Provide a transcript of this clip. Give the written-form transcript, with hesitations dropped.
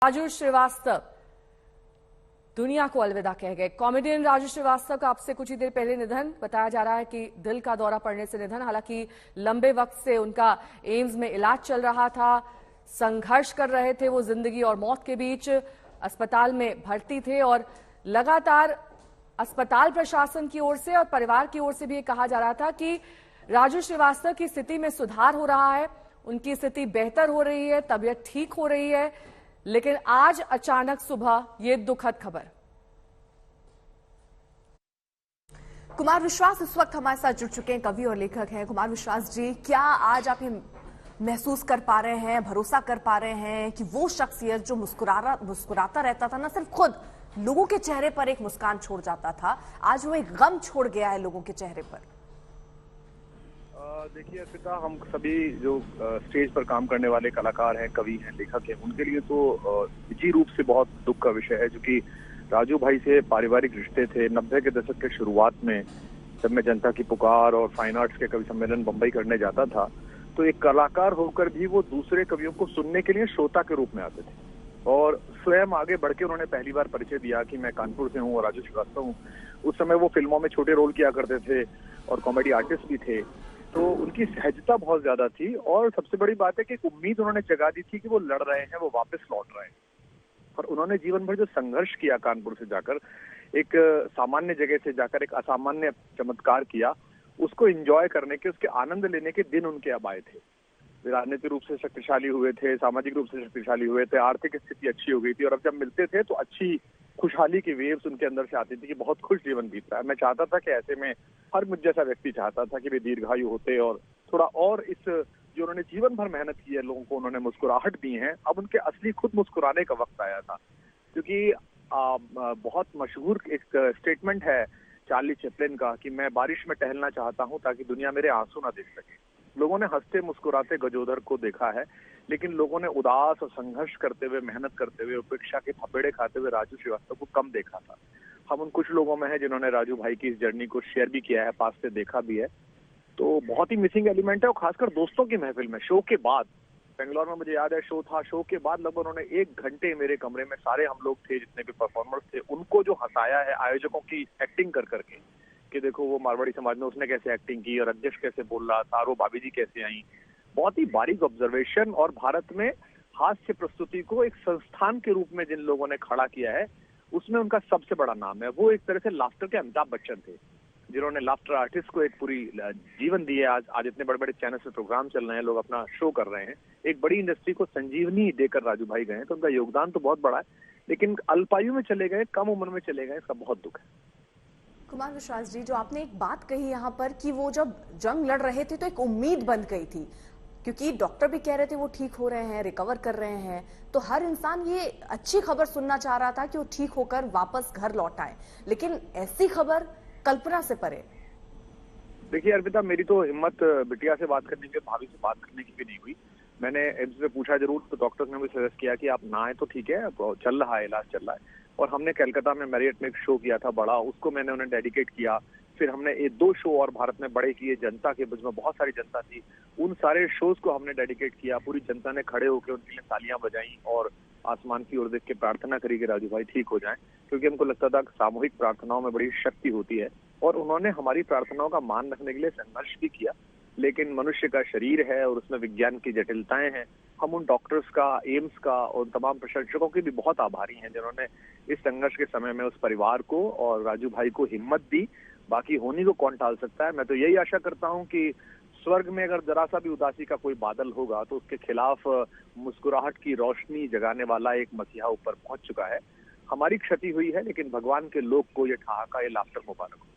राजू श्रीवास्तव दुनिया को अलविदा कह गए। कॉमेडियन राजू श्रीवास्तव का अब से कुछ ही देर पहले निधन। बताया जा रहा है कि दिल का दौरा पड़ने से निधन। हालांकि लंबे वक्त से उनका एम्स में इलाज चल रहा था, संघर्ष कर रहे थे वो जिंदगी और मौत के बीच। अस्पताल में भर्ती थे और लगातार अस्पताल प्रशासन की ओर से और परिवार की ओर से भी ये कहा जा रहा था कि राजू श्रीवास्तव की स्थिति में सुधार हो रहा है, उनकी स्थिति बेहतर हो रही है, तबीयत ठीक हो रही है। लेकिन आज अचानक सुबह ये दुखद खबर। कुमार विश्वास इस वक्त हमारे साथ जुड़ चुके हैं, कवि और लेखक हैं। कुमार विश्वास जी, क्या आज आप ये महसूस कर पा रहे हैं, भरोसा कर पा रहे हैं कि वो शख्सियत जो मुस्कुराता रहता था, ना सिर्फ खुद लोगों के चेहरे पर एक मुस्कान छोड़ जाता था, आज वो एक गम छोड़ गया है लोगों के चेहरे पर? देखिए अर्पिता, हम सभी जो स्टेज पर काम करने वाले कलाकार हैं, कवि हैं, लेखक हैं, उनके लिए तो निजी रूप से बहुत दुख का विषय है। क्योंकि राजू भाई से पारिवारिक रिश्ते थे। 90 के दशक के शुरुआत में जब मैं जनता की पुकार और फाइन आर्ट्स के कवि सम्मेलन बम्बई करने जाता था, तो एक कलाकार होकर भी वो दूसरे कवियों को सुनने के लिए श्रोता के रूप में आते थे और स्वयं आगे बढ़ के उन्होंने पहली बार परिचय दिया कि मैं कानपुर से हूँ और राजू श्रीवास्तव हूँ। उस समय वो फिल्मों में छोटे रोल किया करते थे और कॉमेडी आर्टिस्ट भी थे, तो उनकी सहजता बहुत ज्यादा थी। और सबसे बड़ी बात है कि एक उम्मीद उन्होंने जगा दी थी कि वो लड़ रहे हैं, वो वापस लौट रहे हैं। और उन्होंने जीवन भर जो संघर्ष किया कानपुर से जाकर, एक सामान्य जगह से जाकर एक असामान्य चमत्कार किया, उसको एंजॉय करने के, उसके आनंद लेने के दिन उनके अब आए थे। वे राजनीतिक रूप से शक्तिशाली हुए थे, सामाजिक रूप से शक्तिशाली हुए थे, आर्थिक स्थिति अच्छी हो गई थी और अब जब मिलते थे तो अच्छी खुशहाली की वेव्स उनके अंदर से आती थी कि बहुत खुश जीवन बीत रहा है। मैं चाहता था कि ऐसे में हर मुझ जैसा व्यक्ति चाहता था कि वे दीर्घायु होते और थोड़ा और इस जो उन्होंने जीवन भर मेहनत की है, लोगों को उन्होंने मुस्कुराहट दी है, अब उनके असली खुद मुस्कुराने का वक्त आया था। क्योंकि बहुत मशहूर एक स्टेटमेंट है चार्ली चैपलिन का कि मैं बारिश में टहलना चाहता हूं ताकि दुनिया मेरे आंसू ना देख सके। लोगों ने हंसते मुस्कुराते गजोधर को देखा है, लेकिन लोगों ने उदास और संघर्ष करते हुए, मेहनत करते हुए, उपेक्षा के थपेड़े खाते हुए राजू श्रीवास्तव को कम देखा था। हम उन कुछ लोगों में हैं जिन्होंने राजू भाई की इस जर्नी को शेयर भी किया है, पास से देखा भी है। तो बहुत ही मिसिंग एलिमेंट है। और खासकर दोस्तों की महफिल में शो के बाद, बेंगलोर में मुझे याद है शो था, शो के बाद लगभग उन्होंने 1 घंटे मेरे कमरे में, सारे हम लोग थे जितने भी परफॉर्मर्स थे, उनको जो हंसाया है आयोजकों की एक्टिंग कर करके कि देखो वो मारवाड़ी समाज में उसने कैसे एक्टिंग की और अध्यक्ष कैसे बोल रहा था, वो भाभी जी कैसे आई। बहुत ही बारीक ऑब्जर्वेशन। और भारत में हास्य प्रस्तुति को एक संस्थान के रूप में जिन लोगों ने खड़ा किया है, उसमें उनका सबसे बड़ा नाम है। वो एक तरह से लाफ्टर के अमिताभ बच्चन थे, जिन्होंने लाफ्टर आर्टिस्ट को एक पूरी जीवन दी है। आज इतने बड़े बड़े चैनल से प्रोग्राम चल रहे हैं, लोग अपना शो कर रहे हैं, एक बड़ी इंडस्ट्री को संजीवनी देकर राजू भाई गए हैं। तो उनका योगदान तो बहुत बड़ा है, लेकिन अल्पायु में चले गए, कम उम्र में चले गए, इसका बहुत दुख है। कुमार विश्वास जी, जो आपने एक बात कही यहाँ पर कि वो जब जंग लड़ रहे थे तो एक उम्मीद बन गई थी, क्योंकि डॉक्टर भी कह रहे थे वो ठीक हो रहे हैं, रिकवर कर रहे हैं, तो हर इंसान ये अच्छी खबर सुनना चाह रहा था कि वो ठीक होकर वापस घर लौट आए। लेकिन ऐसी खबर कल्पना से परे। देखिए अर्पिता, मेरी तो हिम्मत बिटिया से बात करने की, भाभी से बात करने की भी नहीं हुई। मैंने एम्स में पूछा जरूर, तो डॉक्टर्स ने मुझे सजेस्ट किया कि आप ना आए तो ठीक है, चल रहा है, इलाज चल रहा है। और हमने कलकत्ता में मैरियट में एक शो किया था बड़ा, उसको मैंने उन्हें डेडिकेट किया। फिर हमने 2 शो और भारत में बड़े किए, जनता के बीच में बहुत सारी जनता थी, उन सारे शोज को हमने डेडिकेट किया। पूरी जनता ने खड़े होकर उनके लिए तालियां बजाई और आसमान की ओर देख के प्रार्थना करी कि राजू भाई ठीक हो जाएं, क्योंकि हमको लगता था कि सामूहिक प्रार्थनाओं में बड़ी शक्ति होती है। और उन्होंने हमारी प्रार्थनाओं का मान रखने के लिए संघर्ष भी किया। लेकिन मनुष्य का शरीर है और उसमें विज्ञान की जटिलताएं हैं। हम उन डॉक्टर्स का, एम्स का और तमाम प्रशंसकों के भी बहुत आभारी हैं जिन्होंने इस संघर्ष के समय में उस परिवार को और राजू भाई को हिम्मत दी। बाकी होनी को कौन टाल सकता है। मैं तो यही आशा करता हूं कि स्वर्ग में अगर जरा सा भी उदासी का कोई बादल होगा तो उसके खिलाफ मुस्कुराहट की रोशनी जगाने वाला एक मसीहा ऊपर पहुंच चुका है। हमारी क्षति हुई है, लेकिन भगवान के लोग को ये ठहाका, ये लाफ्टर मुबारक हो।